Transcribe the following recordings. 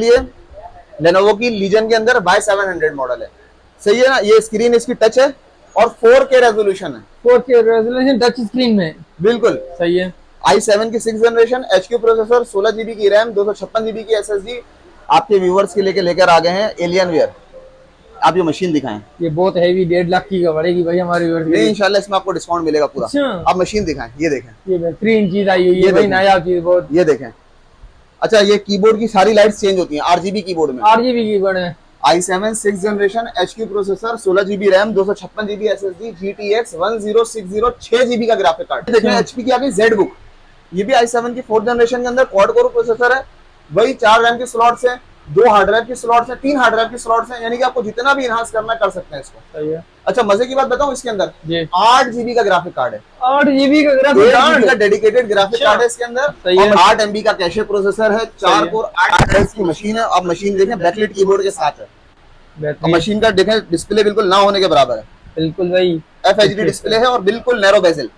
लिए लेनोवो की लीजन के अंदर Y700 मॉडल है। सही है ना, ये स्क्रीन इसकी टच है और 4K रेजोल्यूशन है। 4K रेजोल्यूशन टच स्क्रीन में, बिल्कुल सही है। i7 की 6th generation, HQ processor, 16 GB की रैम, 256 GB की SSD। आपके व्यूवर्स के लेकर आ गए हैं एलियन वेयर। आप ये मशीन दिखाएं। ये बहुत हैवी, 1.5 लाख की का पड़ेगी भाई हमारे व्यूअर्स के नहीं, लिए। इंशाल्लाह इसमें आपको डिस्काउंट मिलेगा पूरा। अच्छा, आप मशीन दिखाएं, ये देखें, ये बेहतरीन चीज आई हुई ये है भाई, देखें, नायाब चीज बहुत। ये देखें। अच्छा, ये कीबोर्ड की सारी लाइट्स चेंज होती हैं RGB कीबोर्ड में। RGB कीबोर्ड है। i7 6th generation, HQ processor, 16 GB RAM, 256 GB SSD, GTX 1060, 6 GB का ग्राफिक कार्ड। देखें HP की आपकी Z बुक, ये भी i7 की 4th जनरेशन के अंदर क्वाड कोर प्रोसेसर है। वही 4 रैम की स्लॉट्स हैं, 2 हार्ड ड्राइव की स्लॉट्स हैं, 3 हार्ड ड्राइव की स्लॉट्स हैं, यानी कि आपको जितना भी इनहांस करना है कर सकते हैं इसको। सही है। अच्छा, मजे की बात बताऊं, इसके अंदर जी 8 GB का ग्राफिक कार्ड है। 8 GB का ग्राफिक कार्ड का डेडिकेटेड ग्राफिक कार्ड है इसके अंदर। सही है। और 8 MB का कैशे प्रोसेसर है, 4 कोर 8 हर्ट्ज की मशीन है। आप मशीन देखें, बैकलाइट कीबोर्ड के साथ है। और मशीन का देखें, डिस्प्ले बिल्कुल ना होने के बराबर है। बिल्कुल भाई, FHD डिस्प्ले है और बिल्कुल नैरो बेजल।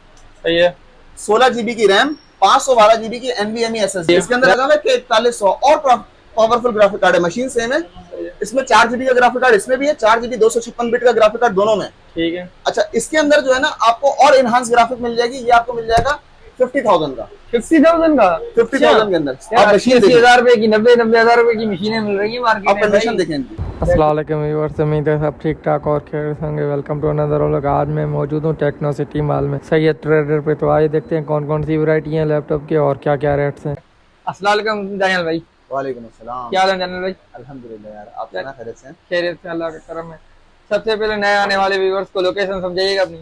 सही है। 16 GB की रैम, 512 GB की NVMe SSD। इसके अंदर लगा हुआ है 4100 और पावरफुल ग्राफिक कार्ड है। मशीन सेम है, इसमें 4 GB का ग्राफिक कार्ड इसमें भी है, 4 GB 256 बिट का ग्राफिक कार्ड दोनों में। ठीक है। अच्छा, इसके अंदर जो है ना आपको और इनहांस ग्राफिक मिल जाएगी। ये आपको मिल जाएगा 50,000 का। 50,000 का, 50,000 के अंदर आप मशीन 80,000 रुपए की, 90,000 रुपए की मशीनें मिल रही है मार्केट में। कंडीशन देखें इनकी। अस्सलाम वालेकुम व्यूअर्स, उम्मीद है सब ठीक ठाक और खैर होंगे। Welcome to another vlog. आज मैं मौजूद हूँ टेक्नो सिटी मॉल में, सैयद ट्रेडर पे। तो आइए देखते हैं कौन कौन सी वैरायटी है लैपटॉप की और क्या क्या रेट्स हैं। अस्सलाम वालेकुम जानिल भाई। वालेकुम अस्सलाम। क्या हाल है जानिल भाई? अल्हम्दुलिल्लाह यार, आप सुना खैरियत से हैं? खैरियत से, अल्लाह का करम है। सबसे पहले नए आने वाले व्यूअर्स को लोकेशन समझाइएगा अपनी।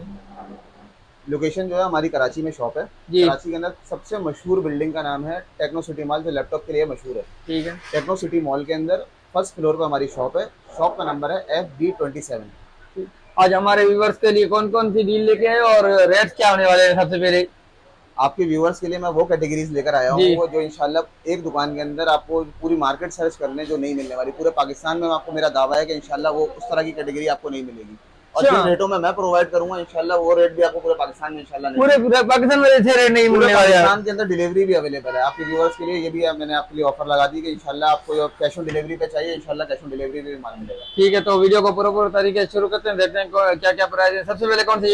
लोकेशन जो है हमारी कराची में शॉप है। कराची के अंदर सबसे मशहूर बिल्डिंग का नाम है टेक्नो सिटी मॉल, जो लैपटॉप के लिए मशहूर है। ठीक है। टेक्नो सिटी मॉल के अंदर फर्स्ट फ्लोर पर हमारी शॉप है। शॉप का नंबर है FB27। आज हमारे व्यूअर्स के लिए कौन कौन सी डील लेके आए और रेट्स क्या होने वाले हैं? सबसे पहले आपके व्यूअर्स के लिए मैं वो कैटेगरीज लेकर आया हूँ वो जो इंशाल्लाह एक दुकान के अंदर आपको पूरी मार्केट सर्च करने जो नहीं मिलने वाली। पूरे पाकिस्तान में आपको मेरा दावा है कि इंशाल्लाह वो उस तरह की कैटेगरी आपको नहीं मिलेगी। और जिन रेटों में मैं प्रोवाइड करूंगा इंशाल्लाह वो रेट भी आपको पूरे पाकिस्तान में इंशाल्लाह पूरे पाकिस्तान में ऐसे रेट नहीं मिलने वाले। पाकिस्तान के अंदर डिलीवरी भी अवेलेबल है आपके व्यूअर्स के लिए। ये भी मैंने आपके लिए ऑफर लगा दी कि इंशाल्लाह आपको कैश ऑन डिलीवरी पे चाहिए, इंशाल्लाह कैश ऑन डिलीवरी भी माल मिलेगा। ठीक है, तो वीडियो को पूरा तरीके से शुरू करते हैं, देखते हैं क्या क्या प्राइस है। सबसे पहले कौन सी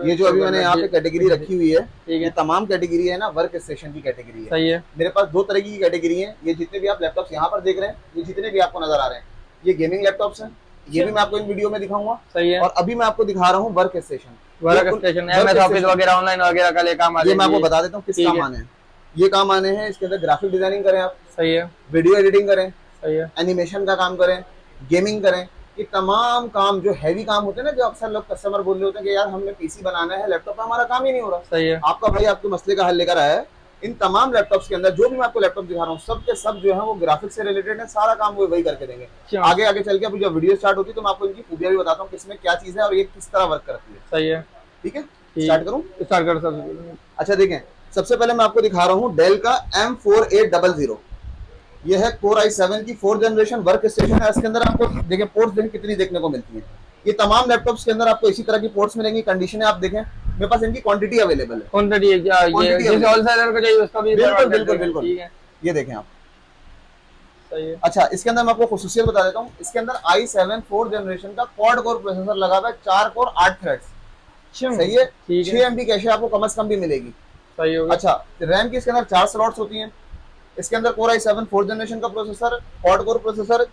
ये जो अभी मैंने यहाँ पे कैटेगरी रखी हुई है, ये तमाम कैटेगरी है ना वर्क स्टेशन की कैटेगरी है। सही है। मेरे पास 2 तरह की कैटेगरी है। ये जितने भी आप लैपटॉप्स यहाँ पर देख रहे हैं, ये जितने भी आपको नजर आ रहे हैं, ये गेमिंग लैपटॉप्स हैं। ये भी मैं आपको इन वीडियो में दिखाऊंगा। सही है। और अभी मैं आपको दिखा रहा हूँ वर्क स्टेशन। MS ऑफिस वगैरह ऑनलाइन वगैरह का ले काम आ ये मैं आपको बता देता हूँ किस काम आने हैं। ये काम आने हैं, इसके अंदर ग्राफिक डिजाइनिंग करें आप, सही है, वीडियो एडिटिंग करें, सही है, एनिमेशन का काम करें, गेमिंग करें। ये तमाम काम जो हैवी काम होते हैं ना, जो अक्सर लोग कस्टमर बोल रहे होते हैं कि यार हमने PC बनाना है, लैपटॉप पे हमारा काम ही नहीं हो रहा। सही है। आपका भाई आपके मसले का हल लेकर आया है। इन तमाम लैपटॉप्स के अंदर जो भी मैं आपको लैपटॉप दिखा रहा हूँ, सब के सब जो है वो ग्राफिक्स से रिलेटेड है। सारा काम वो वही करके देंगे। आगे आगे चल के अभी जब वीडियो स्टार्ट होती है तो मैं आपको इनकी खूबियां भी बताता हूँ, किसमें क्या चीज है और ये किस तरह वर्क करती है। सही है। ठीक है, स्टार्ट करूँ? स्टार्ट कर सकते। अच्छा देखें, सबसे पहले मैं आपको दिखा रहा हूँ डेल का M4800। ये है कोर i7 की 4th जनरेशन वर्क स्टेशन है। इसके अंदर आपको देखें पोर्ट्स देखें कितनी देखने को मिलती है। ये तमाम लैपटॉप्स के अंदर आपको इसी तरह की पोर्ट्स मिलेंगी। कंडीशन है आप देखें, मेरे पास इनकी क्वांटिटी अवेलेबल है। क्वांटिटी है क्या? ये जैसे होलसेलर को चाहिए उसका भी बिल्कुल बिल्कुल बिल्कुल। ठीक है, ये देखें आप। सही है। अच्छा, इसके अंदर मैं आपको खुसूसियत बता देता हूँ। इसके अंदर i7 4th जनरेशन का क्वाड कोर प्रोसेसर लगा हुआ है, 4 कोर 8 थ्रेड्स। सही है। 6 MB कैशे आपको कम से कम भी मिलेगी। सही होगा। अच्छा, रैम की इसके अंदर 4 स्लॉट्स होती हैं। इसके अंदर कोर i7 4th जनरेशन का processor, quad core processor,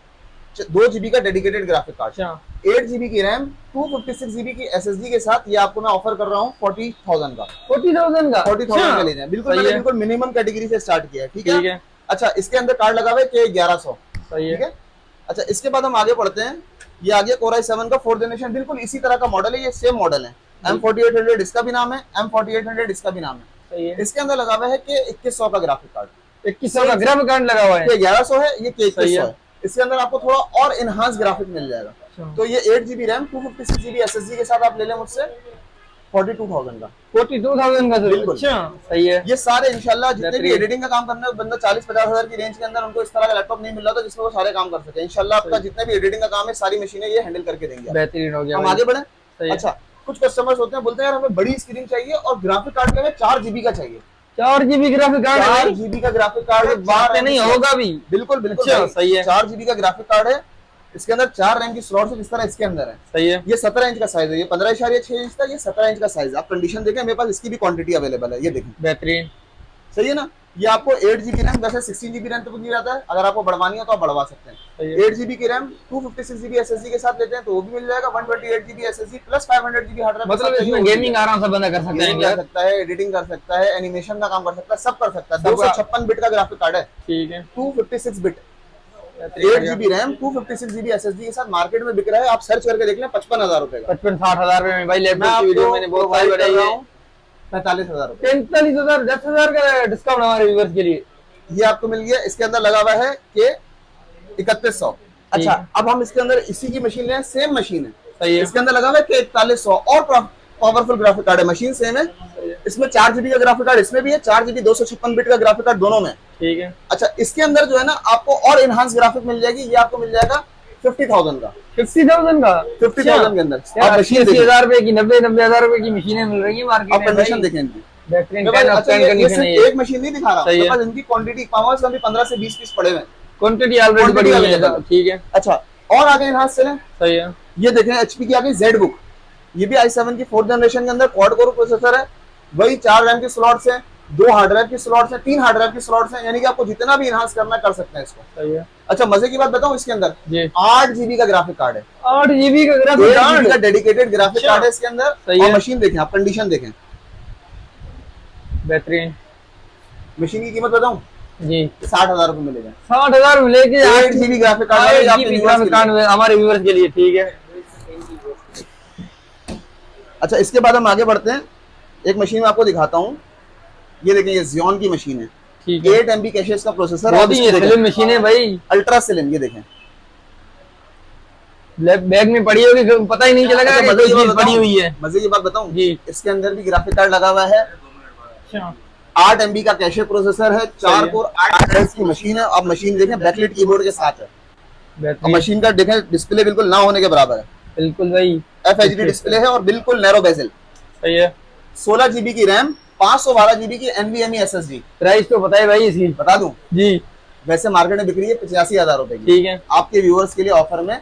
2 GB का डेडिकेटेड ग्राफिक कार्ड, 8 GB की रैम, 256 GB की SSD के साथ। ये आपको मैं ऑफर कर रहा हूँ 40,000 का। 40,000 का? 40,000 का ले जाए। बिल्कुल मैंने बिल्कुल मिनिमम कैटेगरी से स्टार्ट किया है। ठीक है। अच्छा, इसके अंदर कार्ड लगा हुआ है K1100। सही है। ठीक है। अच्छा, इसके बाद हम आगे बढ़ते हैं। ये आ गया कोर i7 का 4th जनरेशन, बिल्कुल इसी तरह का मॉडल है। ये सेम मॉडल है। M4800 इसका भी नाम है, M4800 इसका भी नाम है। सही है। इसके अंदर लगा हुआ है K2100 का ग्राफिक कार्ड। 2100 का ग्राफिक कार्ड लगा हुआ है। ये 1100 है, ये K2100 है। इसके अंदर आपको थोड़ा और इनहांस ग्राफिक मिल जाएगा। तो ये 8 GB रैम, 256 GB SSD के साथ आप ले लें मुझसे 42,000 का। 42,000 का? बिल्कुल। अच्छा, सही है। ये सारे इंशाल्लाह जितने भी एडिटिंग का काम करने बंदा 40-50 हजार की रेंज के अंदर उनको इस तरह का लैपटॉप नहीं मिल रहा था जिसमें वो सारे काम कर सके। इंशाल्लाह आपका जितने भी एडिटिंग का काम है सारी मशीनें ये हैंडल करके देंगे। बेहतरीन हो गया। हम आगे बढ़े। अच्छा, कुछ कस्टमर्स होते हैं बोलते हैं यार हमें बड़ी स्क्रीन चाहिए और ग्राफिक कार्ड में 4 GB का चाहिए। 4 GB ग्राफिक कार्ड है चार भाई? जीबी का ग्राफिक कार्ड है, बात पे नहीं होगा भी। बिल्कुल बिल्कुल अच्छा, भाई, सही है। 4 जीबी का ग्राफिक कार्ड है। इसके अंदर 4 रैम की स्लॉट है, जिस तरह इसके अंदर है। सही है। ये 17 इंच का साइज है, ये 15.6 इंच था, ये 17 इंच का साइज है। आप कंडीशन देखें, मेरे पास इसकी भी क्वांटिटी अवेलेबल है, ये देखें। बेहतरीन। सही है ना। ये आपको 8 जीबी रैम, वैसे 16 जीबी रैम तक नहीं रहता है, अगर आपको बढ़वानी है तो आप बढ़वा सकते सही हैं। है। 8 जीबी की रैम 256 जीबी एसएसडी के साथ लेते हैं तो वो भी मिल जाएगा। 128 GB SSD plus 500 GB hard drive, मतलब इसमें गेमिंग आराम से बंदा कर सकते हैं गेमिंग क्या? कर सकता है, एडिटिंग कर सकता है, एनिमेशन का काम कर सकता है, सब कर सकता है। सब 256 बिट का ग्राफिक कार्ड है, ठीक है। 256 bit, 8 GB RAM 256 GB SSD के साथ मार्केट में बिक रहा है। आप सर्च करके देख लें, 55,000 रुपए का। 55-60 हजार रुपए में भाई मैं लैपटॉप की आपको वीडियो मैंने बहुत सारी प्रोवाइड कर बनाई रहा है। हूँ 45,000 रुपए। 45,000, 10,000 का डिस्काउंट हमारे व्यूअर्स के लिए। ये आपको मिल गया। इसके अंदर लगा हुआ है कि 3100। अच्छा, अब हम इसके अंदर इसी की मशीन लें, सेम मशीन है, सही है। इसके अंदर लगा हुआ है कि 4100 और पावरफुल ग्राफिक कार्ड है। मशीन सेम है, इसमें 4 जीबी का ग्राफिक कार्ड इसमें भी है, 4 जीबी 256 बिट का ग्राफिक कार्ड दोनों में। ठीक है। अच्छा, इसके अंदर जो है ना आपको और इनहांस ग्राफिक मिल जाएगी। ये आपको मिल जाएगा 50,000 का, 50,000 का? 50,000 के अंदर। यार आप मशीन देखें, 80,000 रुपए की, 90,000 रुपए की मशीनें मिल रही है मार्केट आप में कंडीशन भाई। देखें इनकी। बेहतरीन मेरे पास- 10 ऑफ अच्छा, 10 ये कंडीशन है सिर्फ ये। एक मशीन नहीं दिखा रहा हूँ, सही मेरे है। पास इनकी क्वांटिटी कमाल से 15 से 20 पीस पड़े हुए हैं। क्वांटिटी ऑलरेडी Quantity बड़ी हुई है, available है। ठीक है। अच्छा, और आगे इनहांस चलें। सही है। ये देखें एचपी की आ गई जेड बुक। ये भी i7 की 4th जनरेशन के अंदर क्वाड कोर प्रोसेसर है। वही 4 रैम की स्लॉट्स हैं, 2 हार्ड ड्राइव की स्लॉट्स हैं, 3 हार्ड ड्राइव की स्लॉट्स हैं, यानी कि आपको जितना भी इनहांस करना कर सकते हैं इसको। सही है अच्छा, मजे की बात बताऊं, इसके अंदर जी। 8 जीबी का ग्राफिक कार्ड है, 8 GB का 8 ग्राफिक जीबी का कार्ड? डेडिकेटेड ग्राफिक अच्छा। कार्ड है इसके अंदर। सही और है। मशीन देखें, आप कंडीशन देखें। बेहतरीन मशीन की कीमत बताऊं, जी। 60,000 रुपए मिलेगा। 60,000 मिलेगी। 8 जीबी ग्राफिक कार्ड है, 8 आपके GB viewers ग्राफिक के लिए। कार्ड हमारे व्यूअर्स के लिए, ठीक है। अच्छा, इसके बाद हम आगे बढ़ते हैं। एक मशीन में आपको दिखाता हूँ। ये देखें, ये Xeon की मशीन है, ठीक है। 8 MB कैशे इसका प्रोसेसर है। बहुत ही स्लिम मशीन है भाई। अल्ट्रा स्लिम, ये देखें। बैग में पड़ी होगी, पता ही नहीं चलेगा अच्छा, कि मजे कोई की बात चीज पड़ी बताऊं? हुई है। मजे की बात बताऊं जी। इसके अंदर भी ग्राफिक कार्ड लगा हुआ है, अच्छा। 8 MB का कैशे प्रोसेसर है, 4 है। कोर 8 थ्रेड्स की मशीन है। अब मशीन देखें, बैकलाइट कीबोर्ड के साथ है। और बेहतरीन, मशीन का देखें, डिस्प्ले बिल्कुल ना होने के बराबर है, बिल्कुल भाई। FHD डिस्प्ले है और बिल्कुल नैरो बेजल। सही है। 16 जीबी की रैम, 512 जीबी की NVMe SSD। प्राइस तो बताए भाई इसकी। बता दूं, जी। वैसे मार्केट में बिक रही है 85,000 रुपए की, ठीक है। आपके व्यूअर्स के लिए ऑफर में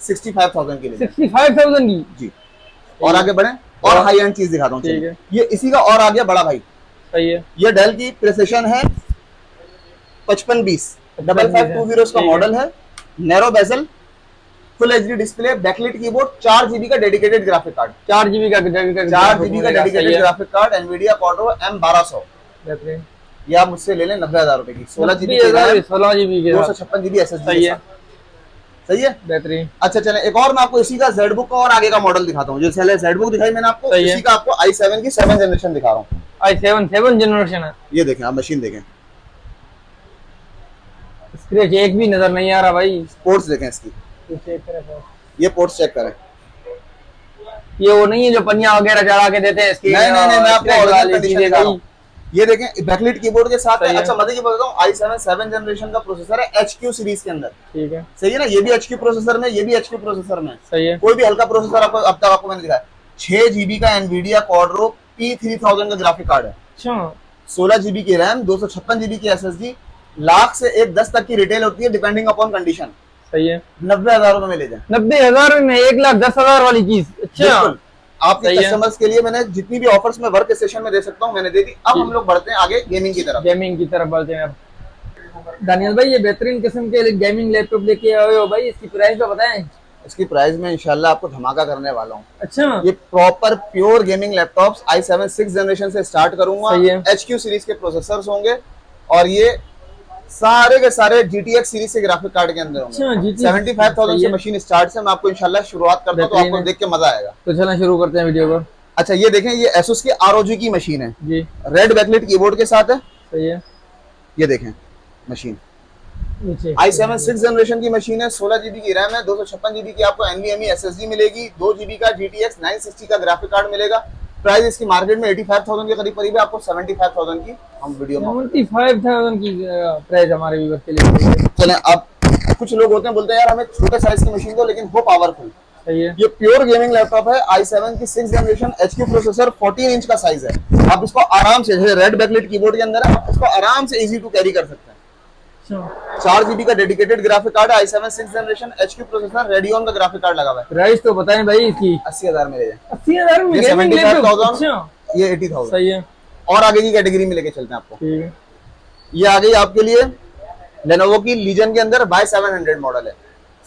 65,000 की ले जाएं। 65,000 की? जी। और आगे बढ़े, और हाई एंड चीज दिखाता हूँ। ठीक चलिए, है। ये इसी का और आ गया बड़ा भाई। सही है। ये डेल की प्रिसिशन है 5520, 5520 इसका ठीक है। मॉडल है। Narrow bezel, full HD display, backlight keyboard, 4 GB का डेडिकेटेड ग्राफिक कार्ड, 4 GB का 4 जीबी का dedicated graphic card, Nvidia Quadro M1200। बेहतरीन। ये आप मुझसे ले लें 90,000 रुपए की, 16 जीबी 16 GB के साथ। 256 जीबी एसएसडी। सही है। सही है। बेहतरीन। अच्छा, चलें एक और मैं आपको इसी का जेड बुक का और आगे का मॉडल दिखाता हूँ। जो पहले जेड बुक दिखाई मैंने आपको, सही है। इसी का आपको i7 की 7th जनरेशन दिखा रहा हूँ। i7 7 जनरेशन है। ये देखें, आप मशीन देखें, स्क्रैच एक भी नजर नहीं आ रहा भाई। पोर्ट्स देखें इसकी, चेक करें। ये पोर्ट्स चेक करें। ये वो नहीं है जो पन्निया वगैरह चढ़ा के देते हैं इसकी? नहीं, मैं आपको scratch original वाली condition चीजें दिखा रहा हूं। भाई। ये देखें, बैकलाइट कीबोर्ड के साथ है। सही है। अच्छा, मजे की बताता हूँ, i7 7th जनरेशन का प्रोसेसर है, HQ सीरीज के अंदर। ठीक है। सही है ना। ये भी HQ प्रोसेसर में, ये भी HQ प्रोसेसर में। सही है। कोई भी हल्का प्रोसेसर आपको अब तक आपको मैंने दिखाया। 6 जीबी का एनवीडिया क्वाड्रो P3000 का ग्राफिक कार्ड है, अच्छा। 16 जीबी की रैम, 256 जीबी की SSD। लाख से 1-10 तक की रिटेल होती है, डिपेंडिंग अपॉन कंडीशन। सही है। 90,000 रुपए में ले जाए। 90,000 में 1,10,000 वाली चीज? अच्छा। बिल्कुल। आपके सही है। कस्टमर्स के लिए मैंने जितनी भी ऑफर्स में वर्क स्टेशन में दे सकता हूँ मैंने दे दी। अब हम लोग बढ़ते हैं आगे गेमिंग की तरफ। गेमिंग की तरफ बढ़ते हैं अब। दानियल भाई, ये बेहतरीन किस्म के गेमिंग लैपटॉप लेके आए हो भाई, इसकी प्राइस तो बताएं। इसकी प्राइस में इंशाल्लाह आपको धमाका करने वाला हूँ। अच्छा। ये proper pure gaming laptops i7 6th generation से स्टार्ट करूंगा। सही है। HQ सीरीज के प्रोसेसर्स होंगे और ये सारे के सारे GTX सीरीज के ग्राफिक कार्ड के अंदर होंगे। अच्छा, GTX 75,000 सही से है। मशीन स्टार्ट से मैं आपको इंशाल्लाह शुरुआत करता हूँ, तो बेहतरीन आपको है। देख के मजा आएगा। तो चलें शुरू करते हैं वीडियो को। अच्छा, ये देखें, ये Asus की ROG की मशीन है, जी। रेड बैकलाइट कीबोर्ड के साथ है। सही है। ये देखें मशीन, नीचे i7 6th जनरेशन की मशीन है, 16 जीबी की रैम है, 256 जीबी की आपको NVMe SSD मिलेगी, 2 जीबी का GTX 960 का ग्राफिक कार्ड मिलेगा। प्राइस इसकी मार्केट में 85,000 के करीब करीब है, आपको 75,000 की हम वीडियो में। 75,000 की प्राइस हमारे व्यूअर्स के लिए। चलें, अब कुछ लोग होते हैं बोलते हैं यार हमें छोटे साइज की मशीन दो लेकिन वो पावरफुल। सही है। ये प्योर गेमिंग लैपटॉप है, i7 की 6th generation, HP processor, 14 inch का साइज है। आप इसको आराम से, जैसे रेड बैकलाइट कीबोर्ड के अंदर है, आप इसको आराम से इजी टू कैरी कर सकते हैं। अच्छा 4 GB का डेडिकेटेड ग्राफिक कार्ड है, i7 6th generation, HP processor, radian का ग्राफिक कार्ड लगा हुआ है। प्राइस तो बताएं भाई इसकी। 80,000 में ले जाए। 80,000 में ये गेमिंग लैपटॉप। 75,000, अच्छा ये 80,000। सही है। और आगे की कैटेगरी में लेके चलते हैं आपको। ठीक है। ये आ गई आपके लिए लेनोवो की लीजन के अंदर बाय 700 मॉडल है।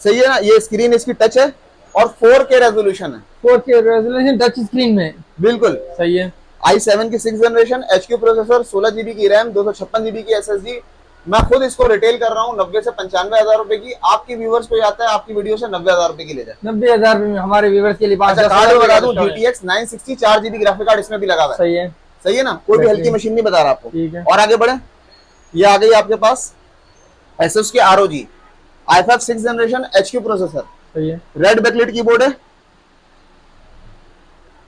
सही है ना, ये स्क्रीन इसकी टच है और 4K रेजोल्यूशन है। 4K रेजोल्यूशन टच स्क्रीन में। बिल्कुल सही है। i7 की 6th generation, HP processor, 16 GB की रैम, 256 GB की SSD। मैं खुद इसको रिटेल कर रहा हूँ 90 से 95,000 रुपए की। आपकी व्यूवर्स को आता है आपकी वीडियो से 90,000 रुपए की ले जाए। 90,000 में हमारे व्यूवर्स के लिए अच्छा, कार्ड बता दूं, GTX 960 4 GB ग्राफिक कार्ड इसमें भी लगा हुआ है। सही है। सही है ना, कोई भी हल्की मशीन नहीं बता रहा आपको। ठीक है। और आगे बढ़े, ये आ गई आपके पास Asus की ROG i5 6th generation, HP processor, सही है। रेड बैकलाइट कीबोर्ड है,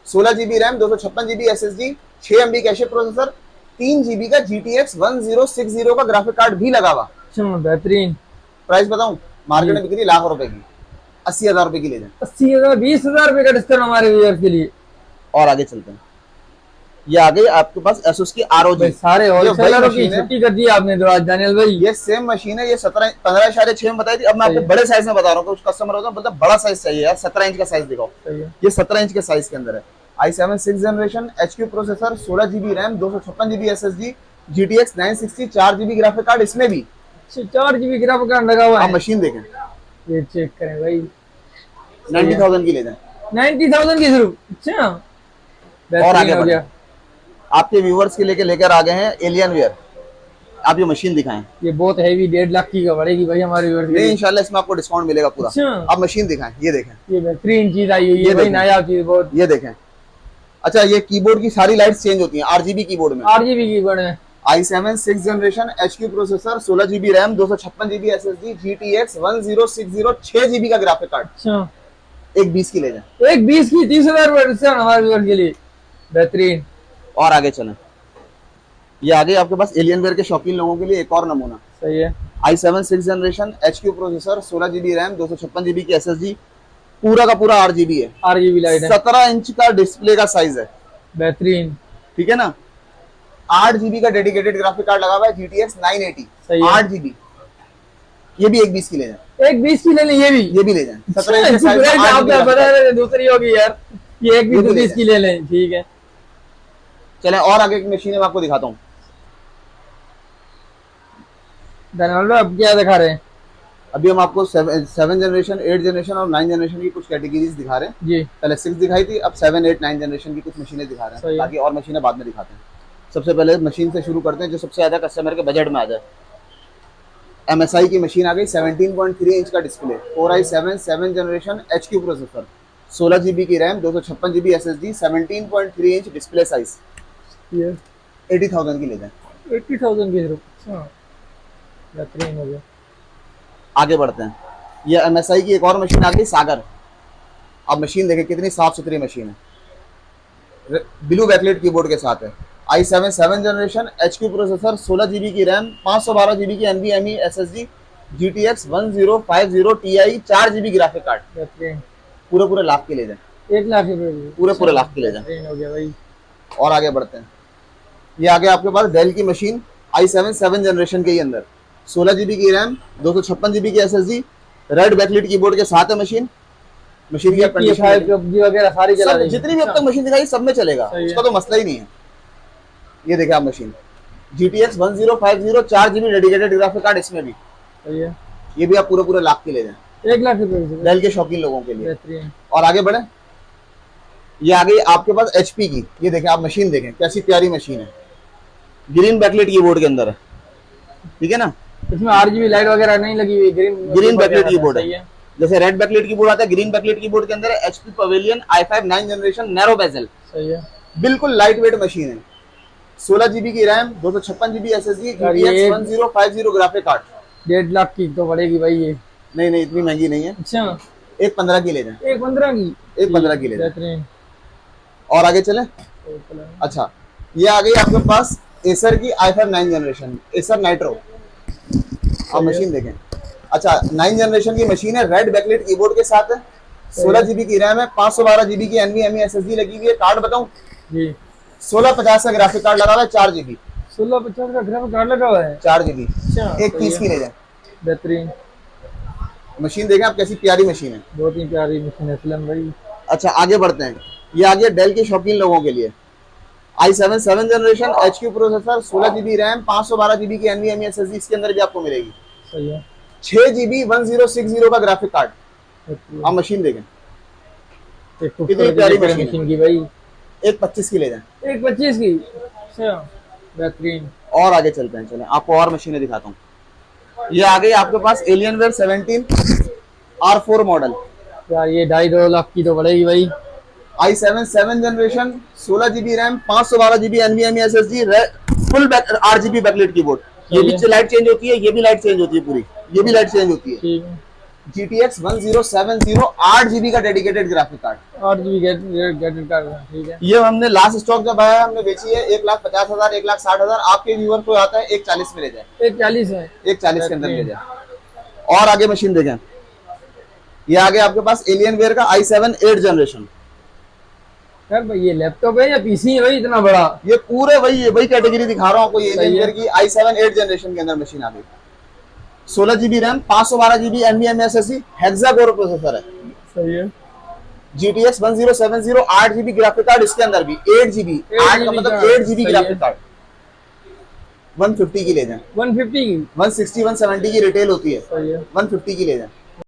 16 GB RAM, 256 GB SSD, 6 MB cache processor, 3 GB का GTX 1060 का ग्राफिक कार्ड भी लगा हुआ। अच्छा बेहतरीन। प्राइस बताऊं, मार्केट में बिक रही लाख रुपए की, 80,000 रुपए की ले जाए। 80,000 20,000 रुपए का डिस्काउंट हमारे व्यूअर्स के लिए। और आगे चलते हैं, ये आ गई आपके पास Asus की ROG। भाई सारे होलसेलरों की छुट्टी कर दी आपने तो आज दानियल भाई। ये सेम मशीन है, ये 15.6 में बताई थी। अब मैं आपको बड़े साइज में बता रहा हूँ, कुछ कस्टमर होता है मतलब बड़ा साइज चाहिए यार, 17 इंच का साइज दिखाओ। सही है। ये 17 इंच के साइज के अंदर है। i7 6th generation, HP processor, 16 GB RAM, 256 GB SSD, GTX 960 4 GB graphic card इसमें भी। 4 GB ग्राफिक कार्ड लगा हुआ आप है। मशीन देखें, ये चेक करें भाई। 90,000 की ले जाए। 90,000 की सिर्फ। अच्छा और आगे हो बढ़े, गया। आपके व्यूवर्स के लेकर आ गए हैं एलियन वेयर। आप ये मशीन दिखाएं। ये बहुत हैवी 1.5 लाख की का पड़ेगी भाई हमारे व्यूअर्स के नहीं, लिए। इंशाल्लाह इसमें आपको डिस्काउंट मिलेगा पूरा। अच्छा। आप मशीन दिखाएं, ये देखें, ये बेहतरीन चीज आई हुई ये है भाई, देखें। नायाब चीज बहुत। ये देखें। अच्छा, ये कीबोर्ड की सारी लाइट्स चेंज होती हैं RGB कीबोर्ड में। 8 GB कीबोर्ड में। i7 6th generation, HP processor, 16 GB RAM, 256 GB SSD, GTX 1060 6 GB का ग्राफिक कार्ड। अच्छा एक 20 की ले जाए। एक 20 की 30,000 रुपए डिस्काउंट हमारे व्यूअर्स के लिए, बेहतरीन। और आगे चलें, ये आगे आपके पास एलियन वेयर के शौकीन लोगों के लिए एक और नमूना। सही है। i7 6th generation, HP processor, 16 GB RAM, 256 GB की SSD, पूरा का पूरा RGB है, 8 GB लाइट है, 17 इंच का डिस्प्ले का साइज है। बेहतरीन। ठीक है ना, 8 GB का डेडिकेटेड ग्राफिक कार्ड लगा हुआ है, GTX 980, सही है। 8 GB। ये भी एक 20 की ले जाए। एक 20 की ले लें, ये भी ले जाए। 17 इंच के साइज में 8 आप GB ग्राफिक बता कार्ड। रहे थे दूसरी होगी यार, ये एक ये भी भी ले 20 की ले लें। ठीक है। चलें, और आगे एक मशीन है मैं आपको दिखाता हूँ। धन्यवाद। अब क्या दिखा रहे हैं? अभी हम आपको 7 जनरेशन, 8 जनरेशन और 9 जनरेशन की कुछ कैटेगरीज दिखा रहे हैं। जी पहले 6 दिखाई थी, अब 7, 8, 9 जनरेशन की कुछ मशीनें दिखा रहे सही हैं, है। बाकी और मशीनें बाद में दिखाते हैं। सबसे पहले मशीन से शुरू करते हैं जो सबसे ज्यादा कस्टमर के बजट में आ जाए। MSI की मशीन आ गई, 17.3 इंच का display, Core i7 7 generation, HP processor, 16 GB की RAM, 256 GB SSD, 17.3 inch display size, ये 80,000 की ले जाए। 80,000 की सिर्फ। अच्छा बेहतरीन हो गया। आगे बढ़ते हैं, ये MSI की एक और मशीन आ गई, सागर। अब मशीन देखें कितनी साफ सुथरी मशीन है, ब्लू बैकलाइट कीबोर्ड के साथ है। i7 7 generation, HP processor, 16 GB की रैम, 512 GB की NVMe SSD, GTX 1050 Ti, 4 GB graphic card, बेहतरीन। पूरे लाख के ले जाए। 1 लाख रुपए की। पूरे लाख के ले जाए। बेहतरीन हो गया भाई। और आगे बढ़ते हैं, ये आगे आपके पास डेल की मशीन, i7 7 जनरेशन के ही अंदर, 16 GB की रैम, 256 GB की SSD, रेड बैकलाइट कीबोर्ड के साथ है मशीन की कंडीशन PubG वगैरह सारी चला रही है। जितनी भी अब तक मशीन दिखाई सब में चलेगा, सही है। उसका तो मसला ही नहीं है। ये देखिए आप machine, GTX 1050 4 GB dedicated graphic card इसमें भी। सही है। ये भी आप पूरे लाख की ले जाए 1 लाख रुपए की। डेल के शौकीन लोगों के लिए। बेहतरीन। और आगे बढ़े, ये आ गई आपके पास HP की, ये देखें आप मशीन देखें कैसी प्यारी मशीन है, ग्रीन बैकलाइट कीबोर्ड के अंदर है। ठीक है ना, इसमें RGB लाइट वगैरह नहीं लगी हुई, ग्रीन बैकलाइट कीबोर्ड सही है। है। जैसे रेड बैकलाइट कीबोर्ड आता है, ग्रीन बैकलाइट कीबोर्ड के अंदर है। HP Pavilion i5 9 generation, narrow bezel, सही है। बिल्कुल लाइट वेट मशीन है। 16 GB की रैम, 256 GB SSD, यार GTX ये 1050 ग्राफिक कार्ड। 1.5 लाख की तो पड़ेगी भाई ये। नहीं इतनी महंगी नहीं है, अच्छा एक 15 की ले जाए। एक 15 की। एक 15 की ले जाए। बेहतरीन। और आगे चले, अच्छा ये आ गई आपके पास एसर की i5 9 जनरेशन, एसर नाइट्रो। आप मशीन देखें, अच्छा 9 जनरेशन की मशीन है, रेड बैकलाइट कीबोर्ड के साथ है, 16 GB की रैम है, 512 GB की NVMe SSD लगी हुई है। कार्ड बताऊं, जी 1650 का ग्राफिक कार्ड लगा हुआ है, 4 GB। 1650 का ग्राफिक कार्ड लगा हुआ है। 4 GB, अच्छा एक सही 30 है, की ले जाए। बेहतरीन। मशीन देखें आप कैसी प्यारी मशीन है। बहुत ही प्यारी मशीन है सलम भाई। अच्छा आगे बढ़ते हैं, ये आगे डेल के शौकीन लोगों के लिए i7 7th generation HQ processor, 16 GB RAM, 512 GB की NVMe SSD इसके अंदर भी आपको मिलेगी। सही है। 6 GB 1060 का ग्राफिक कार्ड। बेहतरीन। आप मशीन देखें एक कितनी खूबसूरत प्यारी दिख रही मशीन है। मशीन की भाई। एक 25 की ले जाए। एक 25 की। अच्छा बेहतरीन। और आगे चलते हैं, चलें आपको और मशीनें दिखाता हूँ। ये आ गई आपके पास एलियनवेयर 17 R4 मॉडल, यार ये 2.5 लाख की तो पड़ेगी भाई। i7 7th generation, 16 GB RAM, 512 GB NVMe SSD, full RGB backlight keyboard. ये सही भी है। लाइट चेंज होती है, ये भी लाइट चेंज होती है पूरी, ये भी लाइट चेंज होती है। ठीक है। GTX 1070, 8 GB का dedicated graphic card. 8 GB gadget card है, ठीक है। ये हमने लास्ट स्टॉक जब आया हमने बेची है 1,50,000, 1,60,000। आपके व्यूअर को आता है 1,40 में ले जाए, 140 है। 1,40 के अंदर ले जाए। और आगे मशीन देखें, ये आगे आपके पास एलियनवेयर का i7 8th जनरेशन। यार भाई ये लैपटॉप है या पीसी है भाई इतना बड़ा? ये पूरे वही कैटेगरी दिखा रहा हूँ आपको। ये सही है। एलियनवेयर की i7 8th जनरेशन के अंदर मशीन आ गई। 16 GB RAM, 512 GB NVMe SSD, hexa-core processor है। सही है। GTX 1070, 8 GB ग्राफिक कार्ड इसके अंदर भी, 8 GB, 8 का मतलब 8 GB ग्राफिक कार्ड। 150 की ले जाए। 150 की। 160 170 की रिटेल होती है, सही है। 150 की ले जाए।